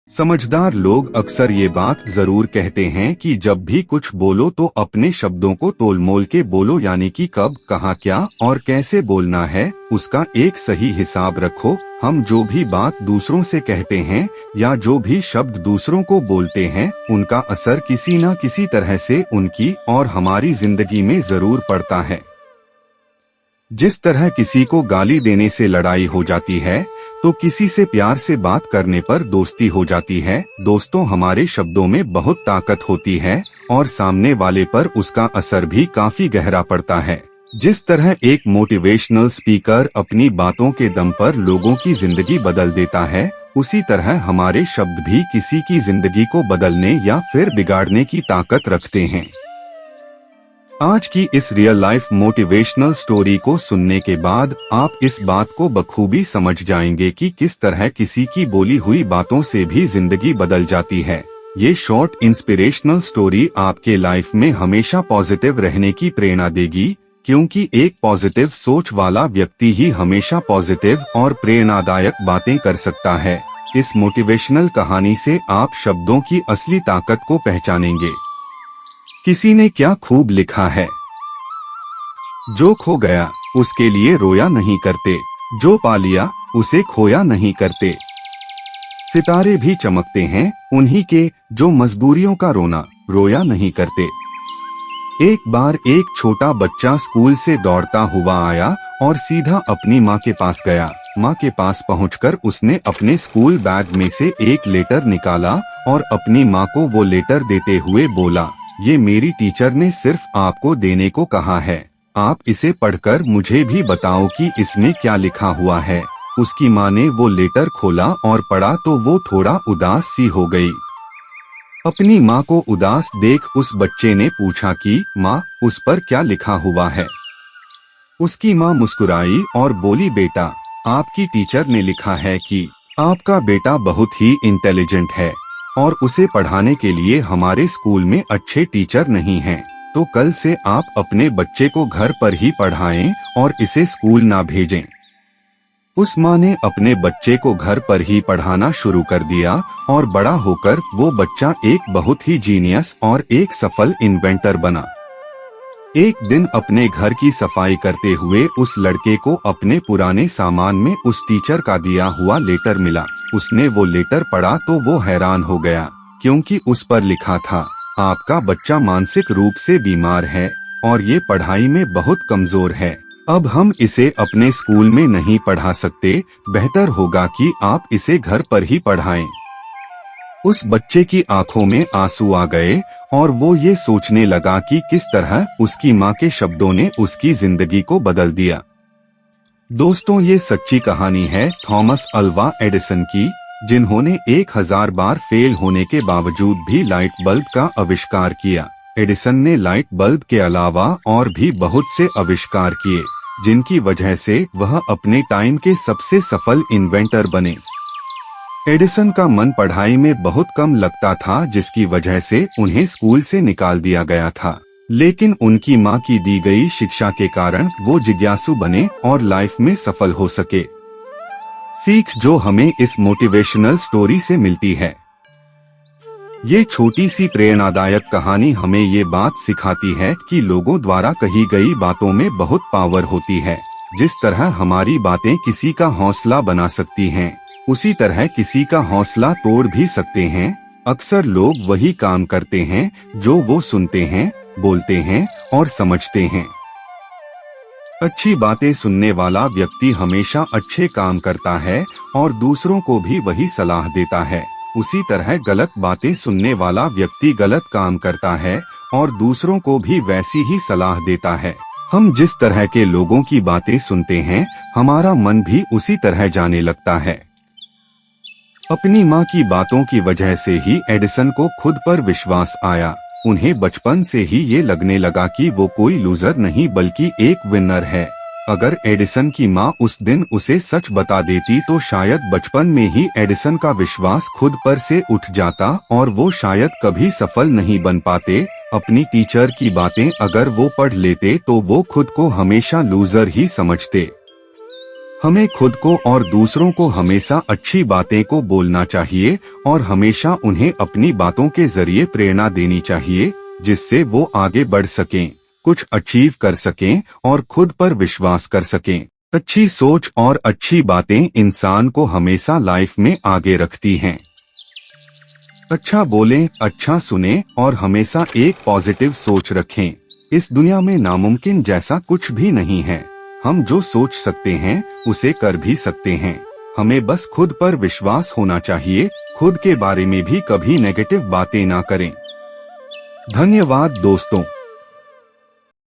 समझदार लोग अक्सर ये बात जरूर कहते हैं कि जब भी कुछ बोलो तो अपने शब्दों को तोलमोल के बोलो, यानी कि कब, कहाँ, क्या और कैसे बोलना है उसका एक सही हिसाब रखो। हम जो भी बात दूसरों से कहते हैं या जो भी शब्द दूसरों को बोलते हैं, उनका असर किसी न किसी तरह से उनकी और हमारी जिंदगी में जरूर पड़ता है। जिस तरह किसी को गाली देने से लड़ाई हो जाती है, तो किसी से प्यार से बात करने पर दोस्ती हो जाती है। दोस्तों, हमारे शब्दों में बहुत ताकत होती है और सामने वाले पर उसका असर भी काफी गहरा पड़ता है। जिस तरह एक मोटिवेशनल स्पीकर अपनी बातों के दम पर लोगों की जिंदगी बदल देता है, उसी तरह हमारे शब्द भी किसी की जिंदगी को बदलने या फिर बिगाड़ने की ताकत रखते हैं। आज की इस रियल लाइफ मोटिवेशनल स्टोरी को सुनने के बाद आप इस बात को बखूबी समझ जाएंगे कि किस तरह किसी की बोली हुई बातों से भी जिंदगी बदल जाती है। ये शॉर्ट इंस्पिरेशनल स्टोरी आपके लाइफ में हमेशा पॉजिटिव रहने की प्रेरणा देगी, क्योंकि एक पॉजिटिव सोच वाला व्यक्ति ही हमेशा पॉजिटिव और प्रेरणादायक बातें कर सकता है। इस मोटिवेशनल कहानी से आप शब्दों की असली ताकत को पहचानेंगे। किसी ने क्या खूब लिखा है, जो खो गया उसके लिए रोया नहीं करते, जो पा लिया उसे खोया नहीं करते। सितारे भी चमकते हैं उन्हीं के, जो मजबूरियों का रोना रोया नहीं करते। एक बार एक छोटा बच्चा स्कूल से दौड़ता हुआ आया और सीधा अपनी माँ के पास गया। माँ के पास पहुंचकर उसने अपने स्कूल बैग में से एक लेटर निकाला और अपनी माँ को वो लेटर देते हुए बोला, ये मेरी टीचर ने सिर्फ आपको देने को कहा है, आप इसे पढ़कर मुझे भी बताओ कि इसमें क्या लिखा हुआ है। उसकी माँ ने वो लेटर खोला और पढ़ा तो वो थोड़ा उदास सी हो गई। अपनी माँ को उदास देख उस बच्चे ने पूछा कि माँ, उस पर क्या लिखा हुआ है। उसकी माँ मुस्कुराई और बोली, बेटा, आपकी टीचर ने लिखा है कि आपका बेटा बहुत ही इंटेलिजेंट है और उसे पढ़ाने के लिए हमारे स्कूल में अच्छे टीचर नहीं हैं, तो कल से आप अपने बच्चे को घर पर ही पढ़ाएं और इसे स्कूल ना भेजें। उस माँ ने अपने बच्चे को घर पर ही पढ़ाना शुरू कर दिया और बड़ा होकर वो बच्चा एक बहुत ही जीनियस और एक सफल इन्वेंटर बना। एक दिन अपने घर की सफाई करते हुए उस लड़के को अपने पुराने सामान में उस टीचर का दिया हुआ लेटर मिला। उसने वो लेटर पढ़ा तो वो हैरान हो गया, क्योंकि उस पर लिखा था, आपका बच्चा मानसिक रूप से बीमार है और ये पढ़ाई में बहुत कमजोर है। अब हम इसे अपने स्कूल में नहीं पढ़ा सकते, बेहतर होगा कि आप इसे घर पर ही पढ़ाएं। उस बच्चे की आंखों में आंसू आ गए और वो ये सोचने लगा कि किस तरह उसकी माँ के शब्दों ने उसकी जिंदगी को बदल दिया। दोस्तों, ये सच्ची कहानी है थॉमस अल्वा एडिसन की, जिन्होंने 1000 बार फेल होने के बावजूद भी लाइट बल्ब का आविष्कार किया। एडिसन ने लाइट बल्ब के अलावा और भी बहुत से आविष्कार किए, जिनकी वजह से वह अपने टाइम के सबसे सफल इन्वेंटर बने। एडिसन का मन पढ़ाई में बहुत कम लगता था, जिसकी वजह से उन्हें स्कूल से निकाल दिया गया था, लेकिन उनकी माँ की दी गई शिक्षा के कारण वो जिज्ञासु बने और लाइफ में सफल हो सके। सीख जो हमें इस मोटिवेशनल स्टोरी से मिलती है, ये छोटी सी प्रेरणादायक कहानी हमें ये बात सिखाती है कि लोगों द्वारा कही गई बातों में बहुत पावर होती है। जिस तरह हमारी बातें किसी का हौसला बना सकती हैं, उसी तरह किसी का हौसला तोड़ भी सकते हैं। अक्सर लोग वही काम करते हैं जो वो सुनते हैं, बोलते हैं और समझते हैं। अच्छी बातें सुनने वाला व्यक्ति हमेशा अच्छे काम करता है और दूसरों को भी वही सलाह देता है। उसी तरह गलत बातें सुनने वाला व्यक्ति गलत काम करता है और दूसरों को भी वैसी ही सलाह देता है। हम जिस तरह के लोगों की बातें सुनते हैं, हमारा मन भी उसी तरह जाने लगता है। अपनी माँ की बातों की वजह से ही एडिसन को खुद पर विश्वास आया। उन्हें बचपन से ही ये लगने लगा कि वो कोई लूजर नहीं बल्कि एक विनर है। अगर एडिसन की माँ उस दिन उसे सच बता देती तो शायद बचपन में ही एडिसन का विश्वास खुद पर से उठ जाता और वो शायद कभी सफल नहीं बन पाते। अपनी टीचर की बातें अगर वो पढ़ लेते तो वो खुद को हमेशा लूजर ही समझते। हमें खुद को और दूसरों को हमेशा अच्छी बातें को बोलना चाहिए और हमेशा उन्हें अपनी बातों के जरिए प्रेरणा देनी चाहिए, जिससे वो आगे बढ़ सकें, कुछ अचीव कर सकें और खुद पर विश्वास कर सकें। अच्छी सोच और अच्छी बातें इंसान को हमेशा लाइफ में आगे रखती हैं। अच्छा बोलें, अच्छा सुने और हमेशा एक पॉजिटिव सोच रखें। इस दुनिया में नामुमकिन जैसा कुछ भी नहीं है। हम जो सोच सकते हैं उसे कर भी सकते हैं। हमें बस खुद पर विश्वास होना चाहिए। खुद के बारे में भी कभी नेगेटिव बातें ना करें। धन्यवाद दोस्तों।